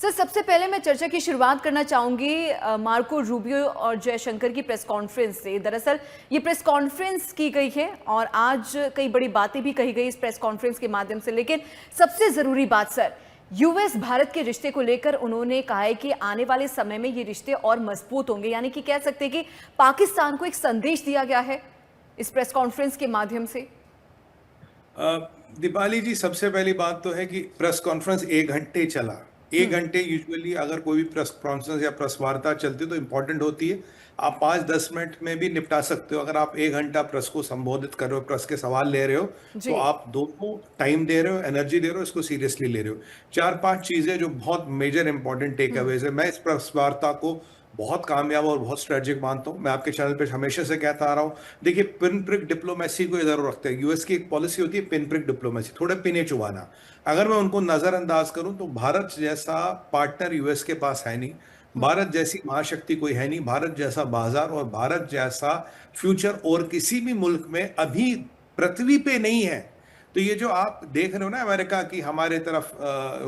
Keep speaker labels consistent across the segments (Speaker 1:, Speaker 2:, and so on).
Speaker 1: Sir, सबसे पहले मैं चर्चा की शुरुआत करना चाहूंगी मार्को रूबियो और जयशंकर की प्रेस कॉन्फ्रेंस से। दरअसल ये प्रेस कॉन्फ्रेंस की गई है और आज कई बड़ी बातें भी कही गई इस प्रेस कॉन्फ्रेंस के माध्यम से। लेकिन सबसे जरूरी बात सर, यूएस भारत के रिश्ते को लेकर उन्होंने कहा है कि आने वाले समय में ये रिश्ते और मजबूत होंगे, यानी कि कह सकते हैं कि पाकिस्तान को एक संदेश दिया गया है इस प्रेस कॉन्फ्रेंस के माध्यम से।
Speaker 2: दीपाली जी, सबसे पहली बात तो है कि प्रेस कॉन्फ्रेंस 1 घंटे चला। 1 घंटे यूजुअली अगर कोई भी प्रेस कॉन्फ्रेंस या प्रेस वार्ता चलती है तो इम्पोर्टेंट होती है। आप 5-10 मिनट में भी निपटा सकते हो। अगर आप 1 घंटा प्रेस को संबोधित कर रहे हो, प्रेस के सवाल ले रहे हो, तो
Speaker 1: जी।
Speaker 2: आप दोनों टाइम दे रहे हो, एनर्जी दे रहे हो, इसको सीरियसली ले रहे हो। 4-5 चीजें जो बहुत मेजर इंपॉर्टेंट टेक अवेज है। मैं इस प्रेस वार्ता को बहुत कामयाब और बहुत स्ट्रेटेजिक मानता हूँ। मैं आपके चैनल पे हमेशा से कहता आ रहा हूँ, देखिए पिन प्रिक डिप्लोमेसी को इधर रखते हैं। यूएस की एक पॉलिसी होती है पिन प्रिक डिप्लोमेसी, थोड़े पिने चुबाना। अगर मैं उनको नजरअंदाज करूं तो भारत जैसा पार्टनर यूएस के पास है नहीं, भारत जैसी महाशक्ति कोई है नहीं, भारत जैसा बाजार और भारत जैसा फ्यूचर और किसी भी मुल्क में अभी पृथ्वी पे नहीं है। तो ये जो आप देख रहे हो ना अमेरिका की हमारे तरफ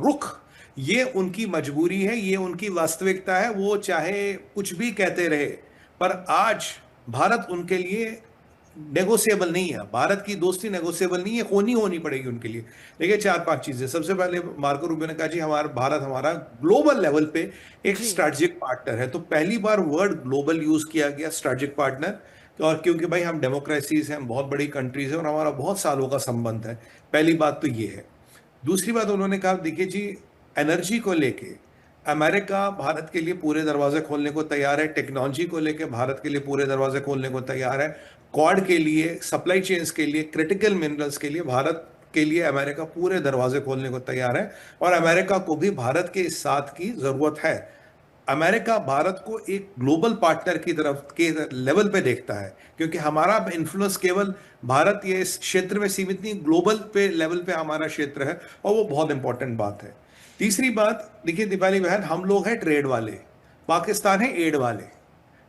Speaker 2: रुख, ये उनकी मजबूरी है, ये उनकी वास्तविकता है। वो चाहे कुछ भी कहते रहे, पर आज भारत उनके लिए नेगोशिएबल नहीं है। भारत की दोस्ती नेगोशिएबल नहीं है, होनी होनी पड़ेगी उनके लिए। देखिए 4-5 चीजें। सबसे पहले मार्को रूबियो ने कहा जी हमारा भारत हमारा ग्लोबल लेवल पे एक
Speaker 1: जी।
Speaker 2: स्ट्रेटेजिक पार्टनर है। तो पहली बार वर्ड ग्लोबल यूज किया गया, स्ट्रेटेजिक पार्टनर। और क्योंकि भाई हम डेमोक्रेसीज हैं, हम बहुत बड़ी कंट्रीज हैं और हमारा बहुत सालों का संबंध है। पहली बात तो ये है। दूसरी बात उन्होंने कहा, देखिए जी एनर्जी को लेके अमेरिका भारत के लिए पूरे दरवाजे खोलने को तैयार है, टेक्नोलॉजी को लेके भारत के लिए पूरे दरवाजे खोलने को तैयार है, क्वाड के लिए, सप्लाई चेन्स के लिए, क्रिटिकल मिनरल्स के लिए भारत के लिए अमेरिका पूरे दरवाजे खोलने को तैयार है। और अमेरिका को भी भारत के इस साथ की जरूरत है। अमेरिका भारत को एक ग्लोबल पार्टनर की तरफ के लेवल पे देखता है, क्योंकि हमारा इन्फ्लुएंस केवल भारत या इस क्षेत्र में सीमित नहीं, ग्लोबल पे लेवल पे हमारा क्षेत्र है और वो बहुत इंपॉर्टेंट बात है। तीसरी बात, देखिए दीपाली बहन, हम लोग हैं ट्रेड वाले, पाकिस्तान है एड वाले।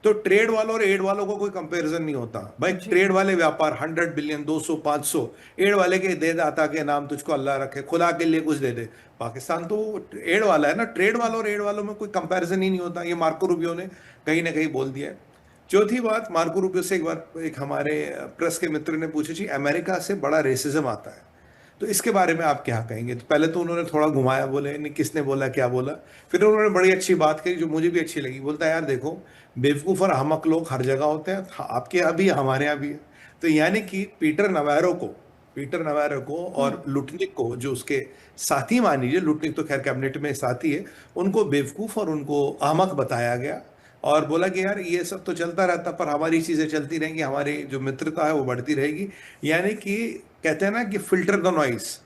Speaker 2: तो ट्रेड वालों और एड वालों को कोई कंपैरिजन नहीं होता भाई।
Speaker 1: जी।
Speaker 2: ट्रेड वाले व्यापार 100 बिलियन, 200, 500। एड वाले के दे दाता के नाम तुझको अल्लाह रखे, खुदा के लिए कुछ दे दे। पाकिस्तान तो एड वाला है ना। ट्रेड वालों और एड वालों में कोई कंपैरिजन ही नहीं होता। ये मार्को रूबियो ने कहीं ना कहीं बोल दिया है। चौथी बात, मार्को रूबियो से एक बार एक हमारे प्रेस के मित्र ने पूछी, जी अमेरिका से बड़ा रेसिज्म आता है, तो इसके बारे में आप क्या कहेंगे? तो पहले तो उन्होंने थोड़ा घुमाया, बोले नहीं किसने बोला, क्या बोला। फिर उन्होंने बड़ी अच्छी बात कही जो मुझे भी अच्छी लगी। बोलता है यार देखो, बेवकूफ़ और अहमक लोग हर जगह होते हैं, आपके यहाँ भी है, हमारे यहाँ भी है। तो यानी कि पीटर नवारो को और लुटनिक को, जो उसके साथी मान लीजिए, लुटनिक तो खैर कैबिनेट में साथी है, उनको बेवकूफ़ और उनको अहमक बताया गया। और बोला कि यार ये सब तो चलता रहता, पर हमारी चीज़ें चलती रहेंगी, हमारी जो मित्रता है वो बढ़ती रहेगी। यानी कि कहते हैं ना कि फिल्टर द नॉइस,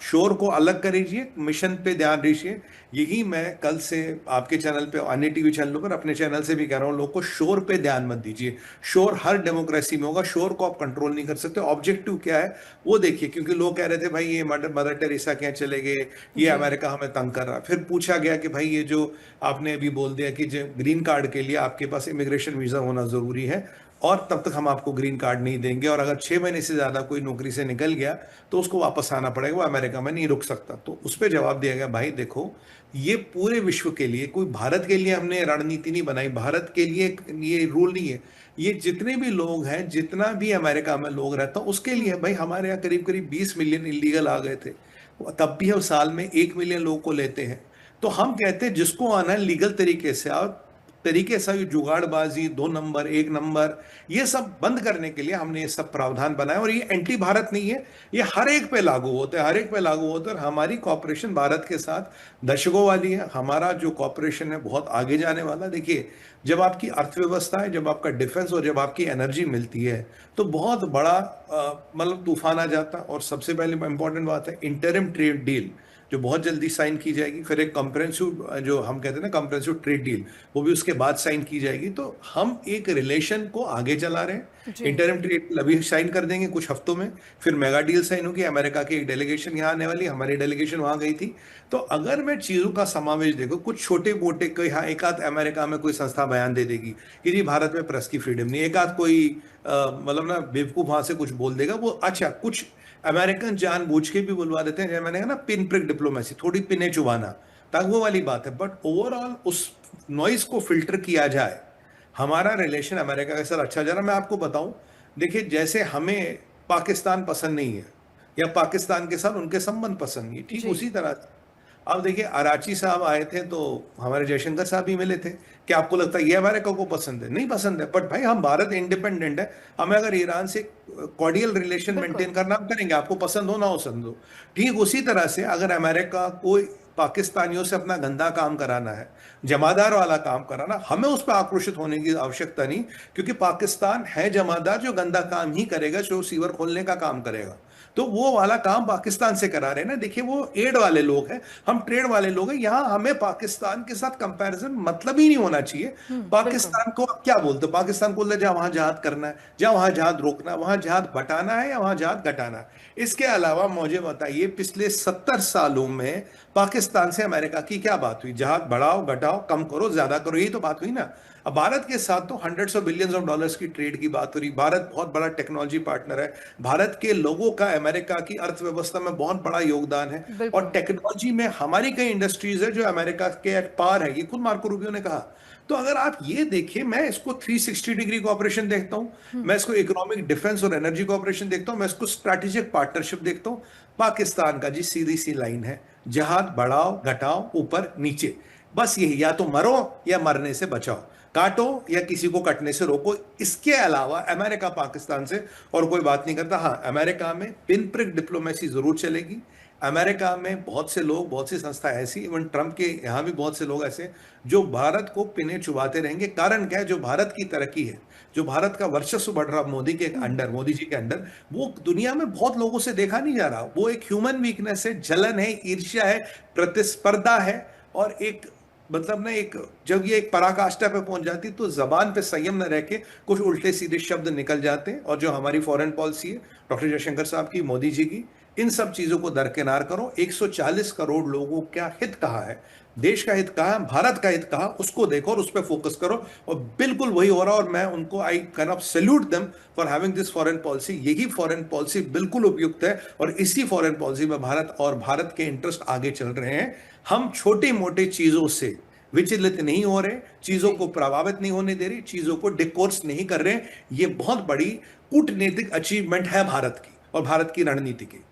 Speaker 2: शोर को अलग करीजिए, मिशन पे ध्यान दीजिए। यही मैं कल से आपके चैनल पे, अन्य टीवी चैनलों पर, अपने चैनल से भी कह रहा हूँ, लोग को शोर पे ध्यान मत दीजिए। शोर हर डेमोक्रेसी में होगा, शोर को आप कंट्रोल नहीं कर सकते। ऑब्जेक्टिव क्या है वो देखिए। क्योंकि लोग कह रहे थे भाई ये मदर टेरेसा क्या चले गए, ये
Speaker 1: जी।
Speaker 2: अमेरिका हमें तंग कर रहा। फिर पूछा गया कि भाई ये जो आपने अभी बोल दिया कि जो ग्रीन कार्ड के लिए आपके पास इमिग्रेशन वीजा होना जरूरी है और तब तक हम आपको ग्रीन कार्ड नहीं देंगे, और अगर 6 महीने से ज्यादा कोई नौकरी से निकल गया तो उसको वापस आना पड़ेगा, वो अमेरिका में नहीं रुक सकता। तो उस पर जवाब दिया गया, भाई देखो ये पूरे विश्व के लिए, कोई भारत के लिए हमने रणनीति नहीं बनाई, भारत के लिए ये रूल नहीं है। ये जितने भी लोग हैं, जितना भी अमेरिका में लोग रहता उसके लिए भाई। हमारे यहाँ करीब करीब 20 मिलियन इलीगल आ गए थे, तब भी हम साल में 1 मिलियन लोगों को लेते हैं। तो हम कहते हैं जिसको आना है लीगल तरीके से, और तरीके से जुगाड़बाजी, 2 नंबर 1 नंबर, ये सब बंद करने के लिए हमने ये सब प्रावधान बनाया। और ये एंटी भारत नहीं है, ये हर एक पे लागू होते हैं, हर एक पे लागू होते हैं। और हमारी कॉपरेशन भारत के साथ दशकों वाली है। हमारा जो कॉपरेशन है बहुत आगे जाने वाला। देखिए जब आपकी अर्थव्यवस्था है, जब आपका डिफेंस और जब आपकी एनर्जी मिलती है, तो बहुत बड़ा मतलब तूफान आ जाता। और सबसे पहले इंपॉर्टेंट बात है इंटरिम ट्रेड डील, जो बहुत जल्दी साइन की जाएगी। फिर एक कंप्रेहेंसिव, जो हम कहते हैं ना कंप्रेहेंसिव ट्रेड डील, वो भी उसके बाद साइन की जाएगी। तो हम एक रिलेशन को आगे चला रहे हैं।
Speaker 1: जी।
Speaker 2: इंटरिम ट्रेड डील अभी साइन कर देंगे कुछ हफ्तों में, फिर मेगा डील साइन होगी। अमेरिका की एक डेलीगेशन यहाँ आने वाली, हमारी डेलीगेशन वहाँ गई थी। तो अगर मैं चीज़ों का समावेश देखो, कुछ छोटे मोटे कोई, हाँ एक आध अमेरिका में कोई संस्था बयान दे देगी कि जी भारत में प्रेस की फ्रीडम नहीं, एक आध कोई मतलब ना बेवकूफ़ वहाँ से कुछ बोल देगा वो। अच्छा, कुछ अमेरिकन जानबूझ के भी बुलवा देते हैं, जैसे मैंने कहा ना पिन प्रिक डिप्लोमेसी, थोड़ी पिने चुबाना। तब वो वाली बात है, बट ओवरऑल उस नॉइज को फिल्टर किया जाए, हमारा रिलेशन अमेरिका के साथ अच्छा जा रहा है। मैं आपको बताऊं, देखिए जैसे हमें पाकिस्तान पसंद नहीं है या पाकिस्तान के साथ उनके संबंध पसंद नहीं, ठीक
Speaker 1: जी।
Speaker 2: उसी तरह से अब देखिए अराची साहब आए थे तो हमारे जयशंकर साहब भी मिले थे। क्या आपको लगता है ये अमेरिका को पसंद है? नहीं पसंद है, बट भाई हम भारत इंडिपेंडेंट है, हमें अगर ईरान से कॉर्डियल रिलेशन
Speaker 1: बिल्कुल।
Speaker 2: मेंटेन करना हम करेंगे, आपको पसंद हो ना हो समझो। ठीक उसी तरह से अगर अमेरिका को पाकिस्तानियों से अपना गंदा काम कराना है, जमादार वाला काम कराना, हमें उस पर आक्रोशित होने की आवश्यकता नहीं, क्योंकि पाकिस्तान है जमादार जो गंदा काम ही करेगा, जो सीवर खोलने का काम करेगा। तो वो वाला काम पाकिस्तान से करा रहे हैं ना। देखिए वो एड वाले लोग हैं, हम ट्रेड वाले लोग हैं। यहां हमें पाकिस्तान के साथ कंपैरिजन मतलब ही नहीं होना चाहिए।
Speaker 1: बिल्कुल।
Speaker 2: पाकिस्तान को आप क्या बोलते हो? पाकिस्तान को जहाँ वहां जहाद करना है, जहाँ वहां जहाद रोकना है, वहां जहाद बटाना है या वहां जहाद घटाना है। इसके अलावा मुझे बताइए पिछले 70 सालों में पाकिस्तान से अमेरिका की क्या बात हुई? जहाद बढ़ाओ घटाओ, कम करो ज्यादा करो, यही तो बात हुई ना। अब भारत के साथ तो hundreds of billions of dollars की ट्रेड की बात हो रही। भारत बहुत बड़ा टेक्नोलॉजी पार्टनर है। भारत के लोगों का अमेरिका की अर्थव्यवस्था में बहुत बड़ा योगदान है, और
Speaker 1: बिल्कुल।
Speaker 2: टेक्नोलॉजी में हमारी कई इंडस्ट्रीज है जो अमेरिका के एट पार है, ये खुद मार्को रूबियो ने कहा। तो अगर आप ये देखिए, मैं इसको 360 डिग्री कोऑपरेशन देखता हूं, मैं इसको इकोनॉमिक डिफेंस और एनर्जी कोऑपरेशन देखता हूं, मैं इसको स्ट्रैटेजिक पार्टनरशिप देखता हूं। पाकिस्तान का जी सीधी सी लाइन है, जहाद बढ़ाओ घटाओ ऊपर नीचे, बस यही, या तो मरो या मरने से बचाओ, काटो या किसी को कटने से रोको। इसके अलावा अमेरिका पाकिस्तान से और कोई बात नहीं करता। हाँ, अमेरिका में पिन प्रिक डिप्लोमेसी जरूर चलेगी। अमेरिका में बहुत से लोग, बहुत सी संस्था ऐसी, इवन ट्रंप के यहां भी बहुत से लोग ऐसे जो भारत को पिने चुबाते रहेंगे। कारण क्या है? जो भारत की तरक्की है, जो भारत का वर्चस्व बढ़ रहा मोदी के अंडर, मोदी जी के अंडर, वो दुनिया में बहुत लोगों से देखा नहीं जा रहा। वो एक ह्यूमन वीकनेस है, जलन है, ईर्ष्या है, प्रतिस्पर्धा है, और एक मतलब ना, एक जब ये एक पराकाष्ठा पे पहुंच जाती तो जबान पे संयम न रह के कुछ उल्टे सीधे शब्द निकल जाते हैं। और जो हमारी फॉरेन पॉलिसी है डॉक्टर जयशंकर साहब की, मोदी जी की, इन सब चीजों को दरकिनार करो। 140 करोड़ लोगों का हित कहाँ है, देश का हित कहाँ है, भारत का हित कहाँ, उसको देखो और उस पर फोकस करो। और बिल्कुल वही हो रहा है, और मैं उनको I can of salute them for having this foreign policy. यही फॉरेन पॉलिसी बिल्कुल उपयुक्त है, और इसी फॉरेन पॉलिसी में भारत और भारत के इंटरेस्ट आगे चल रहे हैं। हम छोटी मोटी चीजों से विचलित नहीं हो रहे, चीजों
Speaker 1: जी।
Speaker 2: को प्रभावित नहीं होने दे रहे, चीजों को डिकोर्स नहीं कर रहे। ये बहुत बड़ी कूटनीतिक अचीवमेंट है भारत की और भारत की रणनीति की।